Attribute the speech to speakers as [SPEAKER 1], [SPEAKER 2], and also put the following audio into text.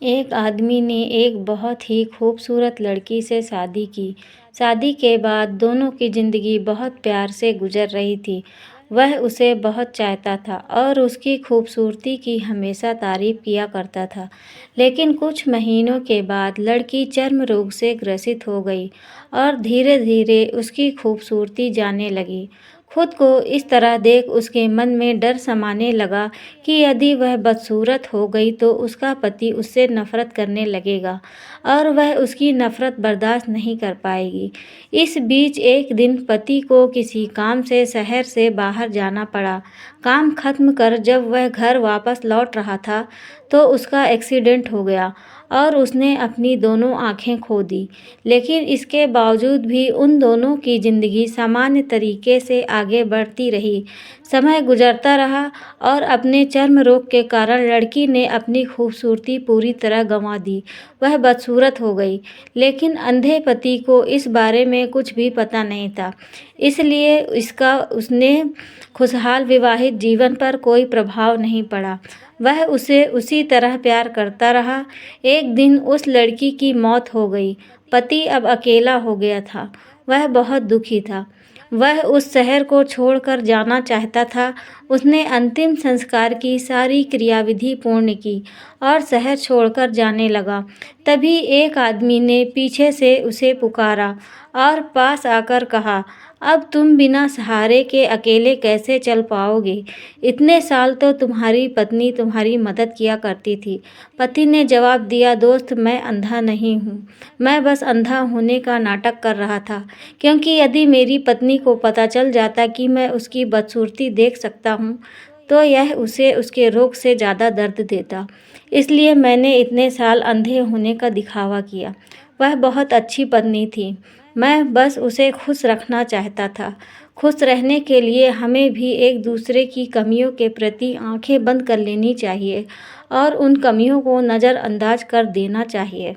[SPEAKER 1] एक आदमी ने एक बहुत ही खूबसूरत लड़की से शादी की। शादी के बाद दोनों की ज़िंदगी बहुत प्यार से गुजर रही थी। वह उसे बहुत चाहता था और उसकी खूबसूरती की हमेशा तारीफ़ किया करता था। लेकिन कुछ महीनों के बाद लड़की चर्म रोग से ग्रसित हो गई और धीरे-धीरे उसकी खूबसूरती जाने लगी। खुद को इस तरह देख उसके मन में डर समाने लगा कि यदि वह बदसूरत हो गई तो उसका पति उससे नफ़रत करने लगेगा और वह उसकी नफ़रत बर्दाश्त नहीं कर पाएगी। इस बीच एक दिन पति को किसी काम से शहर से बाहर जाना पड़ा। काम खत्म कर जब वह घर वापस लौट रहा था तो उसका एक्सीडेंट हो गया और उसने अपनी दोनों आँखें खो दी। लेकिन इसके बावजूद भी उन दोनों की ज़िंदगी सामान्य तरीके से आगे बढ़ती रही। समय गुजरता रहा और अपने चर्म रोग के कारण लड़की ने अपनी खूबसूरती पूरी तरह गंवा दी। वह बदसूरत हो गई, लेकिन अंधे पति को इस बारे में कुछ भी पता नहीं था। इसलिए इसका उसने खुशहाल विवाहित जीवन पर कोई प्रभाव नहीं पड़ा। वह उसे उसी तरह प्यार करता रहा। एक दिन उस लड़की की मौत हो गई। पति अब अकेला हो गया था। वह बहुत दुखी था। वह उस शहर को छोड़कर जाना चाहता था। उसने अंतिम संस्कार की सारी क्रियाविधि पूर्ण की और शहर छोड़कर जाने लगा। तभी एक आदमी ने पीछे से उसे पुकारा और पास आकर कहा, अब तुम बिना सहारे के अकेले कैसे चल पाओगे? इतने साल तो तुम्हारी पत्नी तुम्हारी मदद किया करती थी। पति ने जवाब दिया, दोस्त, मैं अंधा नहीं हूँ। मैं बस अंधा होने का नाटक कर रहा था, क्योंकि यदि मेरी पत्नी को पता चल जाता कि मैं उसकी बदसूरती देख सकता हूँ, तो यह उसे उसके रोग से ज़्यादा दर्द देता। इसलिए मैंने इतने साल अंधे होने का दिखावा किया। वह बहुत अच्छी पत्नी थी। मैं बस उसे खुश रखना चाहता था। खुश रहने के लिए हमें भी एक दूसरे की कमियों के प्रति आंखें बंद कर लेनी चाहिए और उन कमियों को नज़रअंदाज कर देना चाहिए।